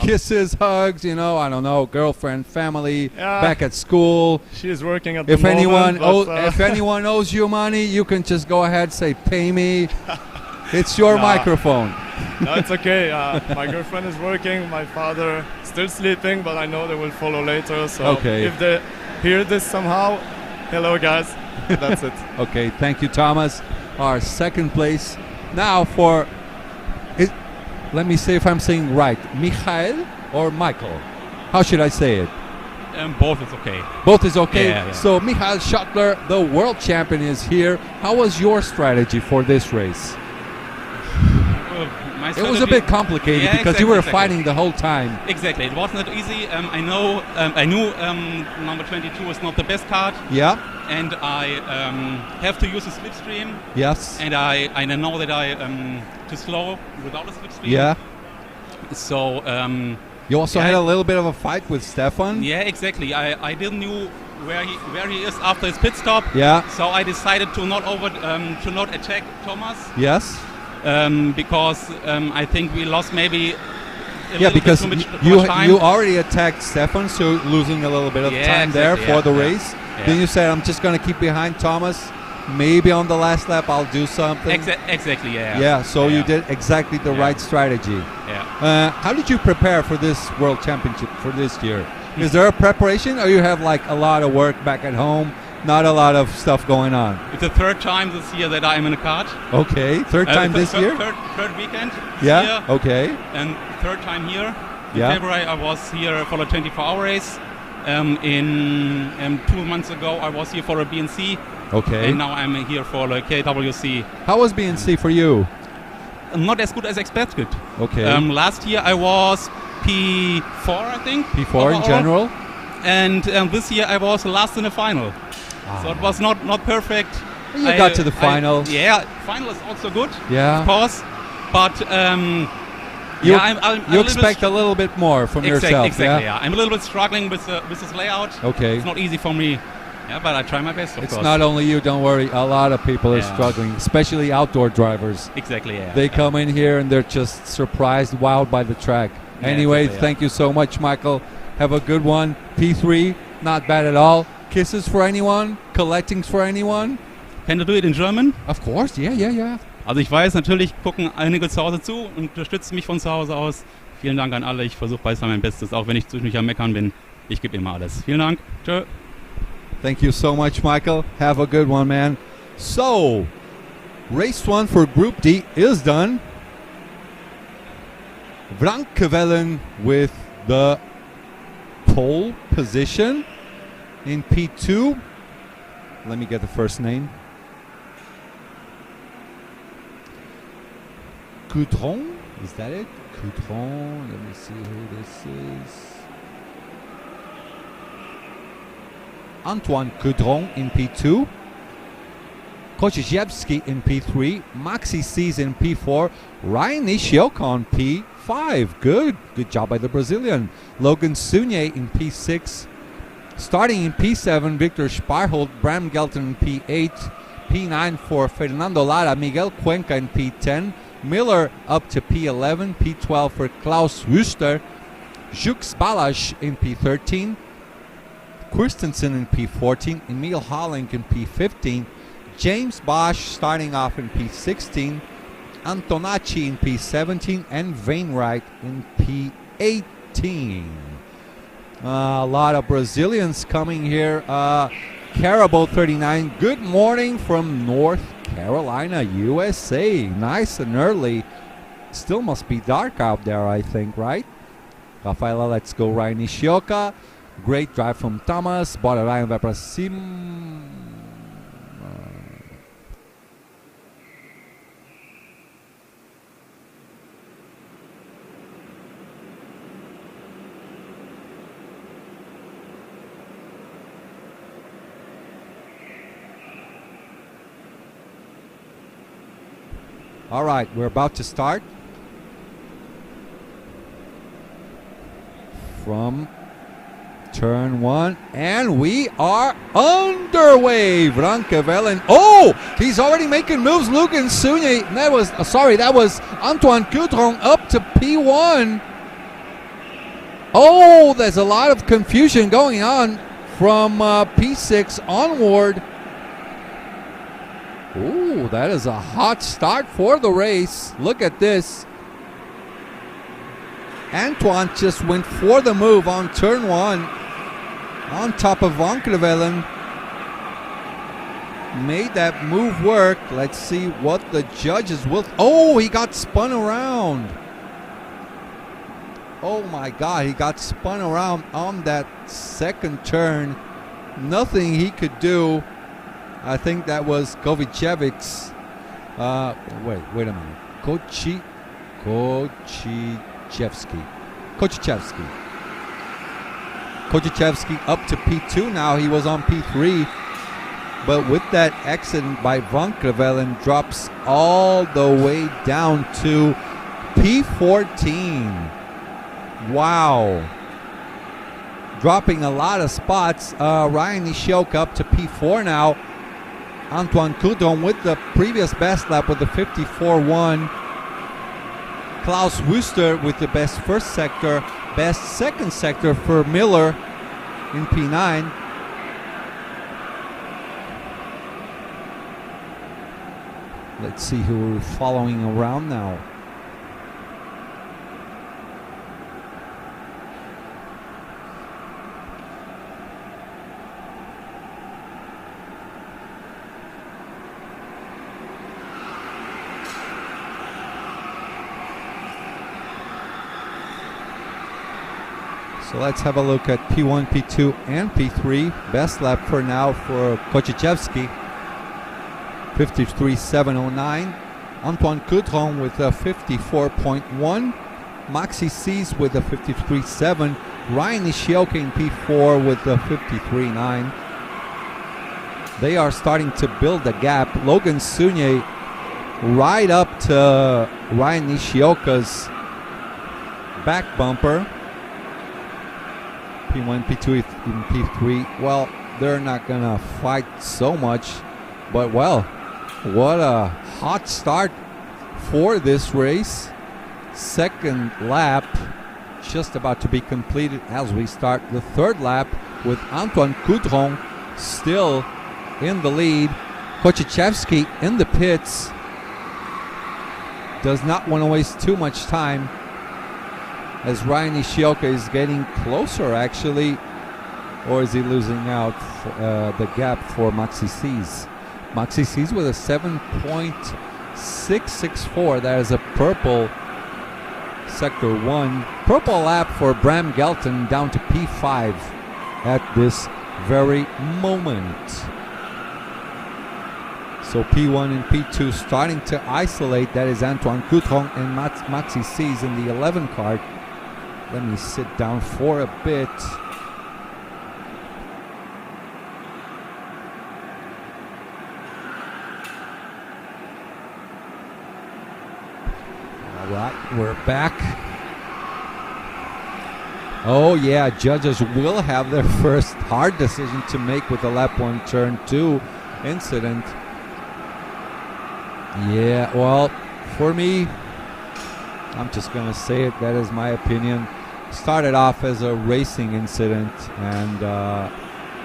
Kisses, hugs, I don't know, girlfriend, family, back at school. She's working at the if moment. If anyone owes you money, you can just go ahead, say, pay me. It's your microphone. No, it's okay. My girlfriend is working. My father still sleeping, but I know they will follow later. So if they hear this somehow, hello guys. That's it. Okay, thank you, Thomas. Our second place. Now for, let me see if I'm saying right, Michael or Michael? How should I say it? Both is okay. Both is okay? Yeah. So Michael Schottler, the world champion, is here. How was your strategy for this race? It was a bit complicated because you were fighting the whole time. Exactly, it was not easy. I knew number 22 was not the best card. Yeah. And I have to use a slipstream. Yes. And I know that I too slow without a slipstream. Yeah. So you also had a little bit of a fight with Stefan. Yeah, exactly. I didn't know where he is after his pit stop. Yeah. So I decided to not attack Thomas. Yes. Because I think we lost maybe because too much you already attacked Stefan, so losing a little bit of time there for the race. Yeah. Then you said, I'm just going to keep behind Thomas. Maybe on the last lap I'll do something. Exactly, Yeah, so you did exactly the right strategy. Yeah. How did you prepare for this World Championship for this year? Is there a preparation, or you have like a lot of work back at home? Not a lot of stuff going on. It's the third time this year that I'm in a kart. Okay, third time this year? Third weekend. Yeah, here, okay. And third time here. In February I was here for a 24-hour race. In 2 months ago I was here for a BNC. Okay. And now I'm here for the KWC. How was BNC for you? Not as good as expected. Okay. Last year I was P4, I think. P4 overall. In general? And this year I was last in the final. So it was not perfect. You got to the final. Final is also good, of course. But you expect a little bit more from yourself. Exactly, I'm a little bit struggling with this layout. Okay. It's not easy for me. Yeah, but I try my best, of course. It's not only you, don't worry. A lot of people are struggling, especially outdoor drivers. Exactly, They come in here and they're just surprised, wowed by the track. Anyway, thank you so much, Michael. Have a good one. P3, not bad at all. Kisses for anyone? Collectings for anyone? Can you do it in German? Of course, yeah. Also ich weiß, natürlich gucken einige zu Hause zu und unterstützen mich von zu Hause aus. Vielen Dank an alle. Ich versuche beides mein Bestes, auch wenn ich zwischendurch am Meckern bin. Ich gebe immer alles. Vielen Dank. Tschö. Thank you so much, Michael. Have a good one, man. So, race 1 for Group D is done. Vrankevellen with the pole position. In P2, let me get the first name. Coudron, is that it? Coudron, let me see who this is. Antoine Coudron in P2. Koziejewski in P3. Maxi Sees in P4. Ryan Nishioka on P5. Good job by the Brazilian. Logan Sunier in P6. Starting in P7, Victor Sparholt, Bram Gelton in P8, P9 for Fernando Lara, Miguel Cuenca in P10, Miller up to P11, P12 for Klaus Wüster, Jux Balash in P13, Christensen in P14, Emil Holling in P15, James Bosch starting off in P16, Antonacci in P17, and Wainwright in P18. A lot of Brazilians coming here. Carabo 39, good morning from North Carolina, USA. Nice and early. Still must be dark out there, I think, right? Rafaela, let's go. Ryan Nishioka. Great drive from Thomas. Bora Ryan vai pra cima. All right, we're about to start. From turn 1, and we are underway. Vrankevellen. Oh, he's already making moves. Logan Sunier. That was Antoine Coudron up to P1. Oh, there's a lot of confusion going on from P6 onward. Ooh, that is a hot start for the race. Look at this. Antoine just went for the move on turn 1 on top of Van Krevelen. Made that move work. Let's see what the judges will. Oh, he got spun around. Oh my God, he got spun around on that second turn. Nothing he could do. I think that was Kovichevic's. Wait a minute. Kochechevsky up to P2 now. He was on P3. But with that accident by Van Krevelen, drops all the way down to P14. Wow. Dropping a lot of spots. Ryan Nishioka up to P4 now. Antoine Coudron with the previous best lap with the 54.1. Klaus Wüster with the best first sector. Best second sector for Miller in P9. Let's see who we're following around now. So let's have a look at P1, P2, and P3. Best lap for now for Kochechevsky. 53.709. Antoine Coudron with a 54.1. Maxi C's with a 53.7. Ryan Nishioka in P4 with a 53.9. They are starting to build a gap. Logan Sunye right up to Ryan Nishioka's back bumper. P1, P2, even P3. Well, they're not going to fight so much. But, well, what a hot start for this race. Second lap just about to be completed as we start the third lap with Antoine Coudron still in the lead. Kochechevsky in the pits. Does not want to waste too much time as Ryan Nishioka is getting closer, actually. Or is he losing out the gap for Maxi C's? Maxi C's with a 7.664. That is a purple sector 1. Purple lap for Bram Gelton down to P5 at this very moment. So P1 and P2 starting to isolate. That is Antoine Coudron and Maxi C's in the 11 cart. Let me sit down for a bit. All right, we're back. Oh yeah, judges will have their first hard decision to make with the lap 1 turn 2 incident. Yeah, well, for me, I'm just gonna say it, that is my opinion. Started off as a racing incident, and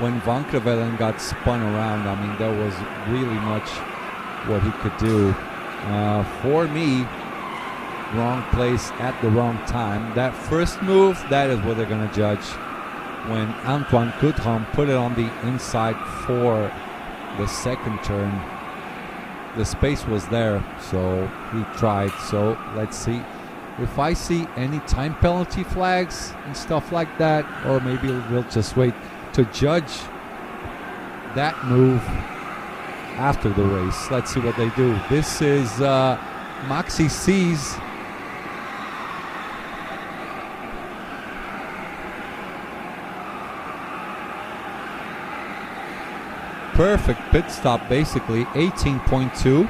when Van Krevelen got spun around, I mean, there was really much what he could do. For me, wrong place at the wrong time. That first move, that is what they're gonna judge. When Antoine Coudron put it on the inside for the second turn, the space was there, so he tried. So let's see if I see any time penalty flags and stuff like that, or maybe we'll just wait to judge that move after the race. Let's see what they do. This is Maxi C's. Perfect pit stop, basically 18.2.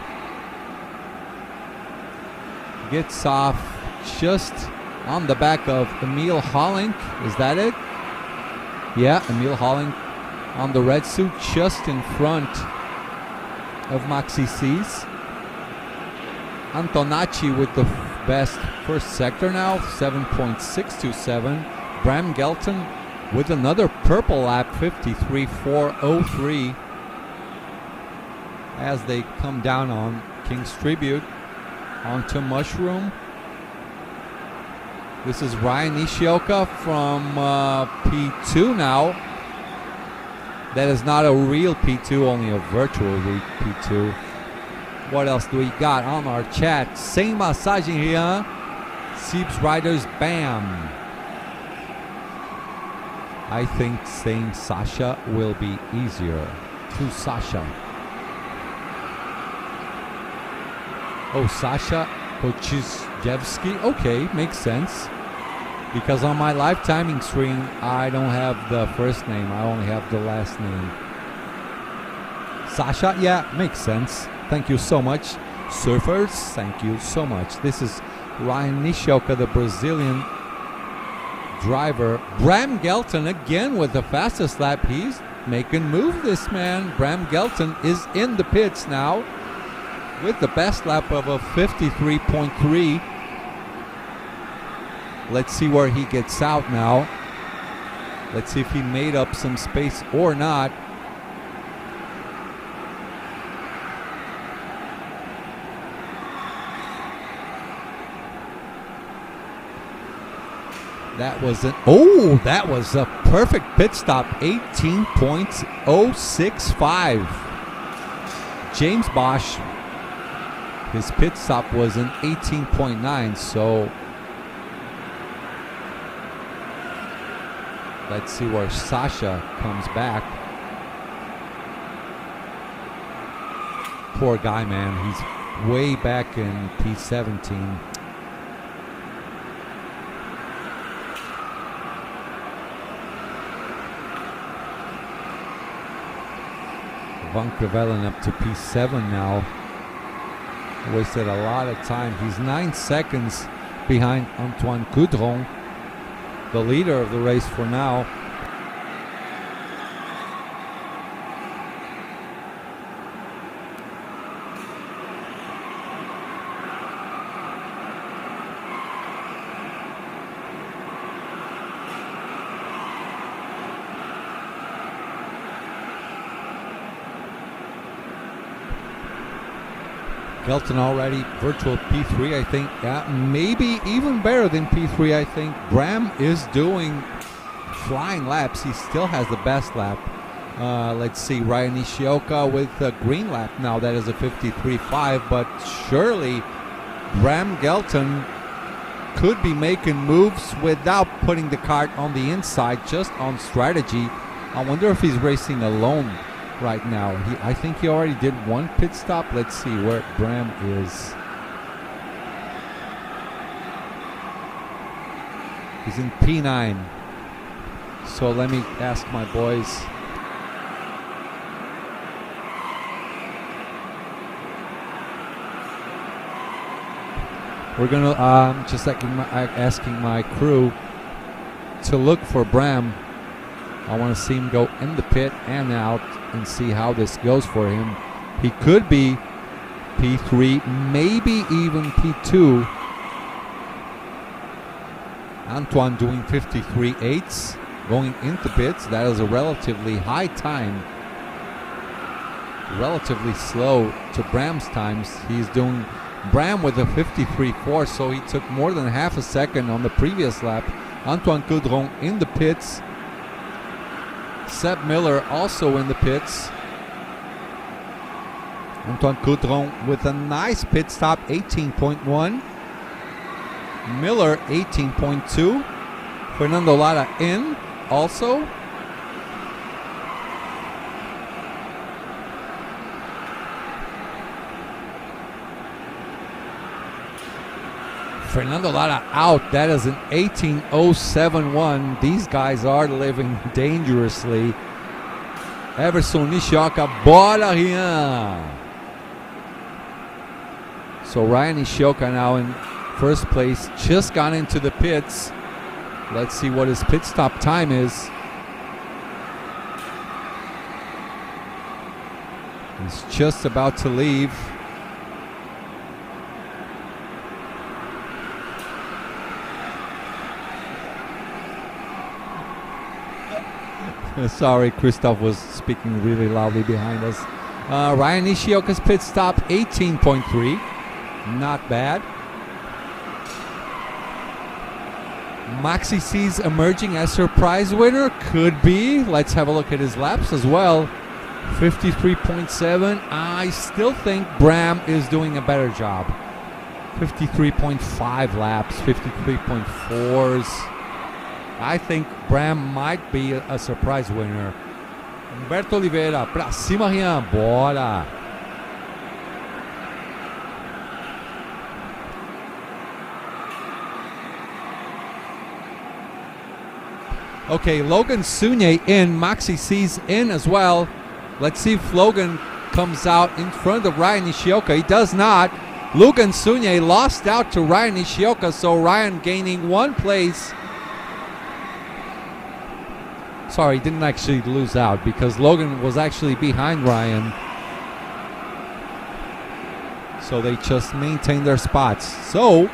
Gets off just on the back of Emil Hollink. Is that it? Yeah, Emil Hollink on the red suit, just in front of Maxi C's. Antonacci with the best first sector now, 7.627. Bram Gelton with another purple lap, 53.403, as they come down on King's Tribute onto Mushroom. This is Ryan Nishioka from P2 now. That is not a real P2, only a virtual P2. What else do we got on our chat? Sem massagem, Rian. Siebes Riders, bam. I think saying Sasha will be easier. To Sasha. Oh, Sasha Kochizjevsky. Okay, makes sense. Because on my live timing screen, I don't have the first name. I only have the last name. Sasha, yeah, makes sense. Thank you so much. Surfers, thank you so much. This is Ryan Nishioka, the Brazilian driver. Bram Gelton again with the fastest lap. He's making move, this man. Bram Gelton is in the pits now with the best lap of a 53.3. Let's see where he gets out now. Let's see if he made up some space or not. That was a perfect pit stop. 18.065. James Bosch, his pit stop was an 18.9, so let's see where Sasha comes back. Poor guy, man. He's way back in P17. Van Krevelen up to P7 now. Wasted a lot of time. He's 9 seconds behind Antoine Coudron, the leader of the race for now. Gelton already virtual P3, I think. Yeah, maybe even better than P3, I think. Bram is doing flying laps. He still has the best lap. Let's see, Ryan Nishioka with a green lap now. That is a 53.5, but surely Bram Gelton could be making moves without putting the kart on the inside, just on strategy. I wonder if he's racing alone right now. I think he already did one pit stop. Let's see where Bram is. He's in P9. So let me ask my boys. We're gonna just asking my crew to look for Bram. I want to see him go in the pit and out and see how this goes for him. He could be P3, maybe even P2. Antoine doing 53.8s, going into pits. That is a relatively high time. Relatively slow to Bram's times. He's doing Bram with a 53.4, so he took more than half a second on the previous lap. Antoine Coudron in the pits. Seb Miller also in the pits. Antoine Coudron with a nice pit stop, 18.1. Miller, 18.2. Fernando Lara in also. Fernando Lara out. That is an 18.071. These guys are living dangerously. Everson Nishioka, bora Rian. So Ryan Nishioka now in first place, just got into the pits. Let's see what his pit stop time is. He's just about to leave. Sorry, Christoph was speaking really loudly behind us. Ryan Nishioka's pit stop, 18.3. Not bad. Maxi C's emerging as surprise winner. Could be. Let's have a look at his laps as well. 53.7. I still think Bram is doing a better job. 53.5 laps, 53.4s. I think Bram might be a surprise winner. Humberto Oliveira, pra cima, Rian, bora! Okay, Logan Sunye in, Maxi C's in as well. Let's see if Logan comes out in front of Ryan Nishioka. He does not. Logan Sunye lost out to Ryan Nishioka, so Ryan gaining 1 place. Sorry, didn't actually lose out because Logan was actually behind Ryan. So they just maintained their spots. So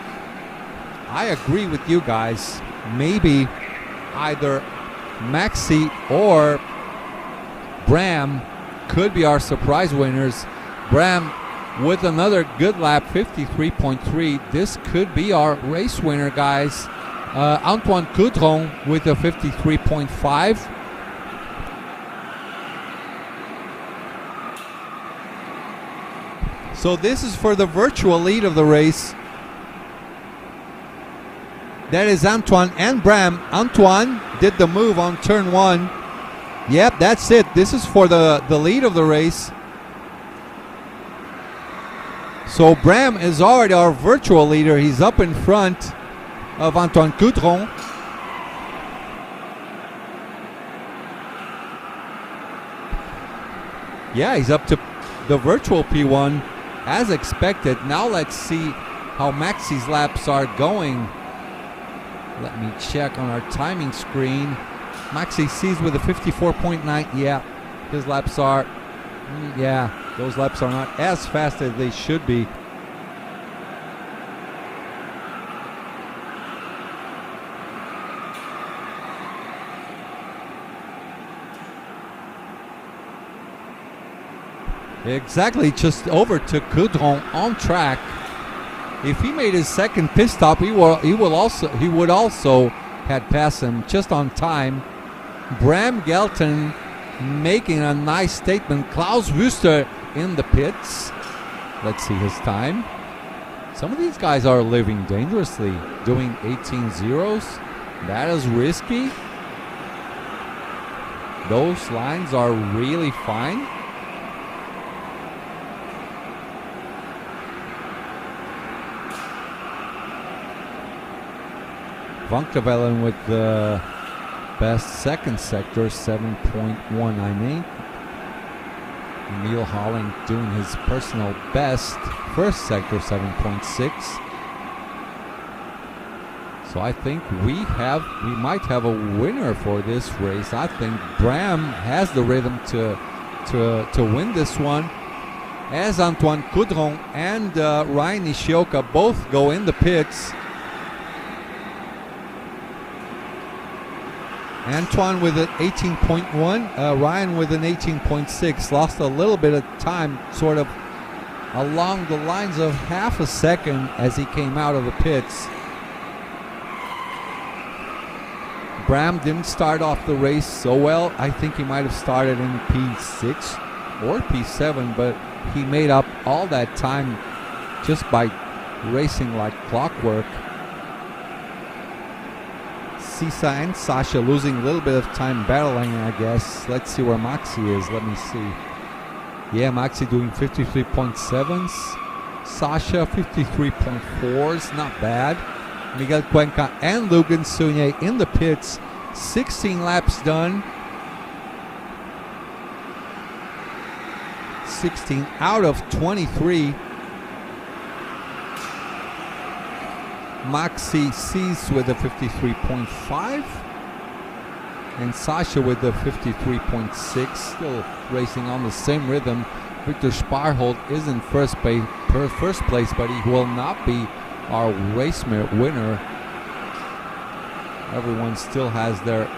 I agree with you guys. Maybe either Maxi or Bram could be our surprise winners. Bram with another good lap, 53.3. This could be our race winner, guys. Antoine Coudron with a 53.5. So this is for the virtual lead of the race. That is Antoine and Bram. Antoine did the move on turn 1. Yep, that's it. This is for the lead of the race. So Bram is already our virtual leader. He's up in front of Antoine Coudron. Yeah, he's up to the virtual P1 as expected. Now let's see how Maxi's laps are going. Let me check on our timing screen. Maxi C's with a 54.9. Yeah, his laps are, yeah, those laps are not as fast as they should be. Exactly, just overtook Coudron on track. If he made his second pit stop, he would also had passed him just on time. Bram Gelton making a nice statement. Klaus Wüster in the pits. Let's see his time. Some of these guys are living dangerously, doing 18 zeros. That is risky. Those lines are really fine. Van Kavelen with the best second sector, 7.198. Emil Holling doing his personal best first sector, 7.6. So I think we might have a winner for this race. I think Bram has the rhythm to win this one, as Antoine Coudron and Ryan Nishioka both go in the pits. Antoine with an 18.1, Ryan with an 18.6. Lost a little bit of time, sort of along the lines of half a second as he came out of the pits. Bram didn't start off the race so well. I think he might have started in P6 or P7, but he made up all that time just by racing like clockwork. Sisa and Sasha losing a little bit of time battling, I guess. Let's see where Maxi is. Let me see. Yeah, Maxi doing 53.7s. Sasha 53.4s. Not bad. Miguel Cuenca and Logan Sunye in the pits. 16 laps done. 16 out of 23. Maxi C's with a 53.5 and Sasha with a 53.6, still racing on the same rhythm. Victor Sparhold is in first place, but he will not be our race winner. Everyone still has their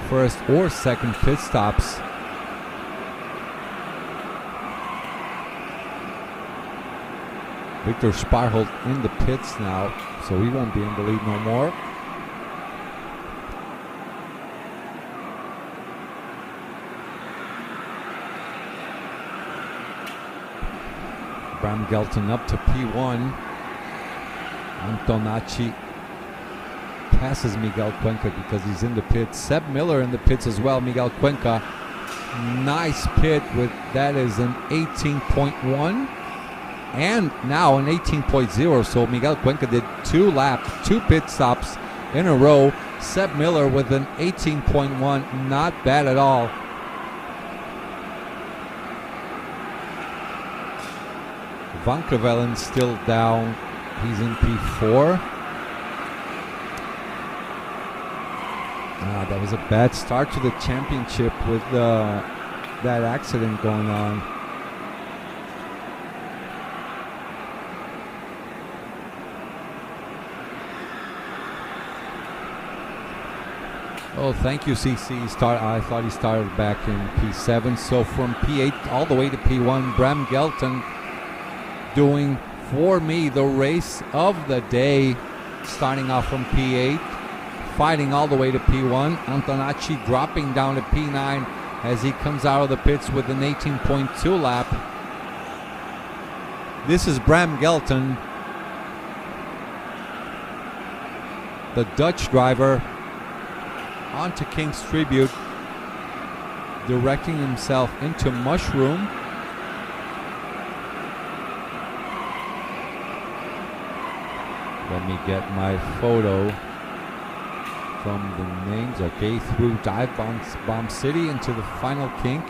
first or second pit stops. Victor Sparholt in the pits now, so he won't be in the lead no more. Bram Gelton up to P1. Antonacci passes Miguel Cuenca because he's in the pits. Seb Miller in the pits as well. Miguel Cuenca, nice pit with that is an 18.1 and now an 18.0. So Miguel Cuenca did 2 pit stops in a row. Seb Miller with an 18.1, not bad at all. Van Krevelen still down. He's in P4. That was a bad start to the championship with that accident going on. Oh, thank you, CC. I thought he started back in P7. So from P8 all the way to P1, Bram Gelton doing, for me, the race of the day, starting off from P8, fighting all the way to P1. Antonacci dropping down to P9 as he comes out of the pits with an 18.2 lap. This is Bram Gelton, the Dutch driver, onto King's Tribute, directing himself into Mushroom. Let me get my photo from the names. Okay, through Dive Bomb City into the final kink.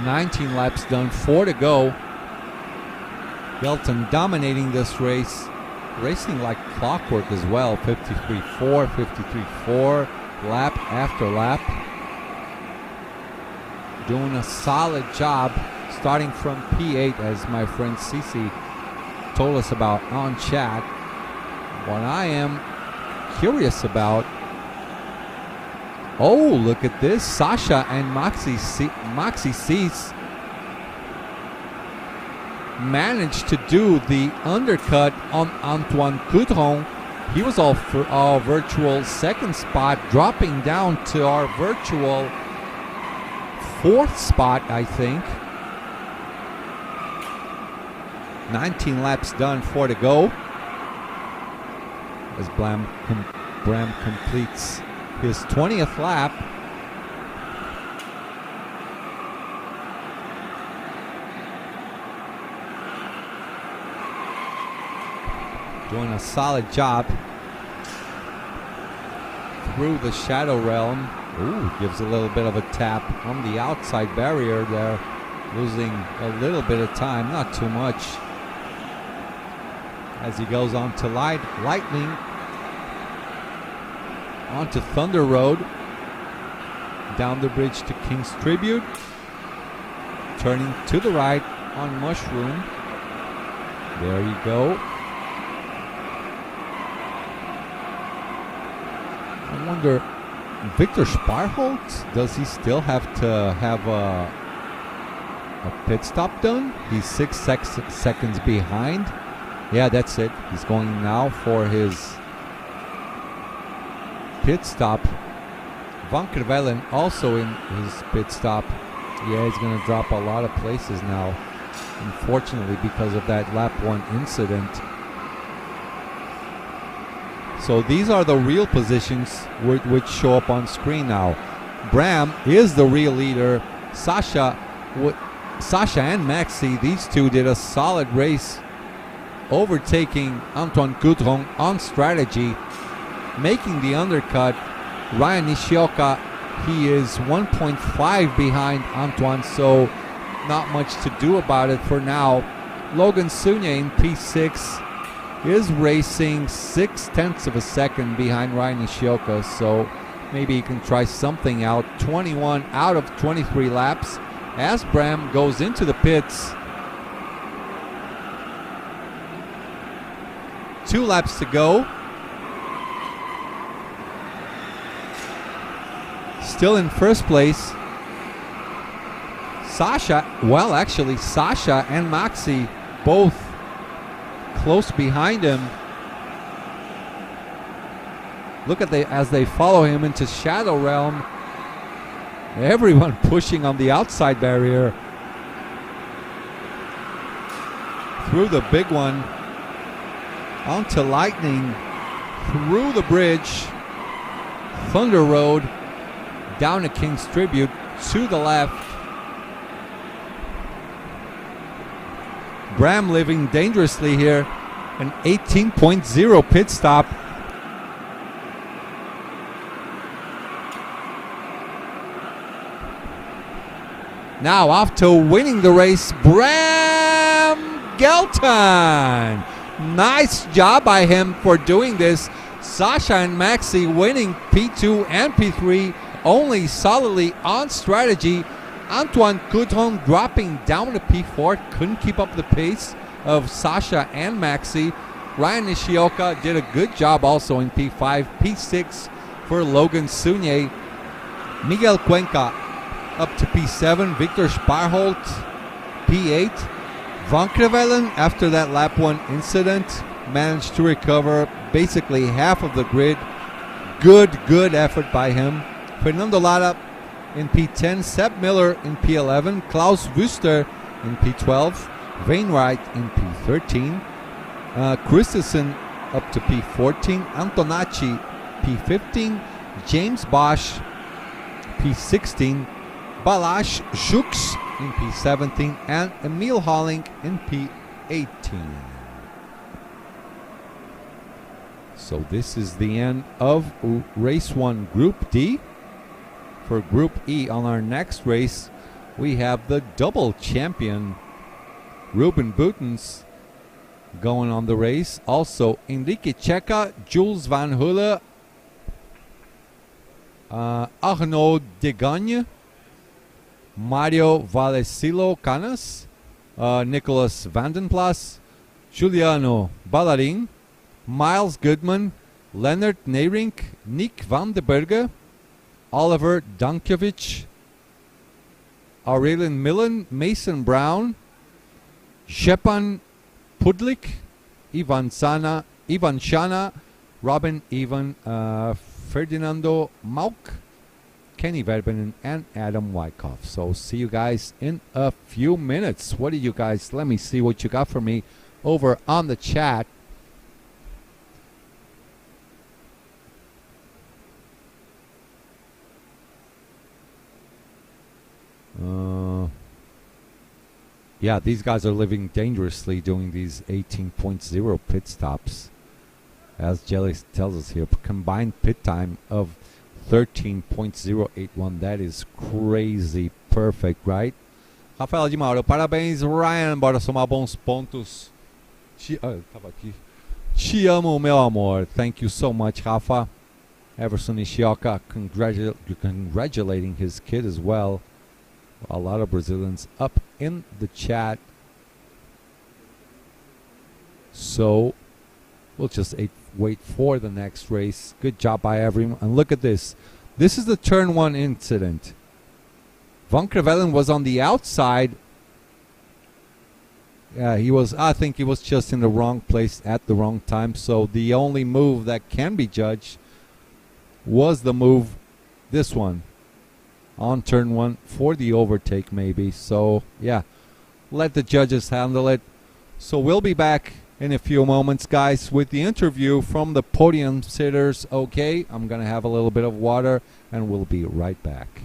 19 laps done, 4 to go. Gelton dominating this race, racing like clockwork as well. 53.4, 53.4, lap after lap. Doing a solid job, starting from P8, as my friend Cici told us about on chat. What I am curious about, oh, look at this. Sasha and Maxi Cease managed to do the undercut on Antoine Coudron. He was all virtual second spot, dropping down to our virtual fourth spot, I think. 19 laps done, 4 to go. As Bram completes his 20th lap. Doing a solid job through the Shadow Realm. Ooh, gives a little bit of a tap on the outside barrier there. Losing a little bit of time, not too much. As he goes on to Lightning, onto Thunder Road, down the bridge to King's Tribute, turning to the right on Mushroom. There you go. I wonder, Victor Sparholt, does he still have to have a pit stop done? He's 6 seconds behind. Yeah, that's it. He's going now for his pit stop. Van Krevelen also in his pit stop. Yeah, he's going to drop a lot of places now, unfortunately, because of that lap 1 incident. So these are the real positions which show up on screen now. Bram is the real leader. Sasha and Maxi, these two did a solid race, overtaking Antoine Coudron on strategy, making the undercut. Ryan Nishioka, he is 1.5 behind Antoine, so not much to do about it for now. Logan Sunye in P6 is racing 0.6 of a second behind Ryan Nishioka, so maybe he can try something out. 21 out of 23 laps as Bram goes into the pits. 2 laps to go. still in first place. Sasha and Maxi both close behind him. Look at as they follow him into Shadow Realm. Everyone pushing on the outside barrier. Through the big one. Onto Lightning. Through the bridge. Thunder Road. Down to King's Tribute. To the left. Bram living dangerously here. An 18.0 pit stop. Now off to winning the race, Bram Gelton. Nice job by him for doing this. Sasha and Maxi winning P2 and P3 only solidly on strategy. Antoine Coudron dropping down to P4, couldn't keep up the pace of Sasha and Maxi. Ryan Nishioka did a good job also in P5. P6 for Logan Sunye. Miguel Cuenca up to P7. Victor Sparholt, P8. Van Krevelen, after that lap 1 incident, managed to recover basically half of the grid. Good effort by him. Fernando Lara in P10. Seb Miller in P11. Klaus Wüster in P12. Wainwright in P13. Christensen up to P14. Antonacci P15. James Bosch P16. Balázs Zsuk's in P17 and Emil Holling in P18. So this is the end of race 1 Group D. For Group E, on our next race, we have the double champion Ruben Boutens going on the race. Also Enrique Checa, Jules Van Hulle, Arnaud Degagne, Mario Vallecillo Canas, Nicholas Vandenplas, Juliano Ballarin, Miles Goodman, Leonard Neyrink, Nick van de Berge, Oliver Dankovic, Aurelien Millen, Mason Brown, Shepan Pudlik, Ivan Shana, Robin Ivan, Ferdinando Mauk, Kenny Verbenen, and Adam Wyckoff. So see you guys in a few minutes. What do you guys, let me see what you got for me over on the chat. Yeah, these guys are living dangerously doing these 18.0 pit stops. As Jelly tells us here, combined pit time of 13.081. That is crazy perfect, right? Rafaela de Mauro, parabéns, Ryan. Bora somar bons pontos. Tava aqui. Te amo, meu amor. Thank you so much, Rafa. Everson Nishioka congratulating his kid as well. A lot of Brazilians up in the chat. So we'll just wait for the next race. Good job by everyone. And look at this. This is the turn 1 incident. Van Krevelen was on the outside. I think he was just in the wrong place at the wrong time. So the only move that can be judged was the move, this one, on turn 1 for the overtake maybe. So yeah, let the judges handle it. So we'll be back in a few moments, guys, with the interview from the podium sitters. Okay, I'm gonna have a little bit of water and we'll be right back.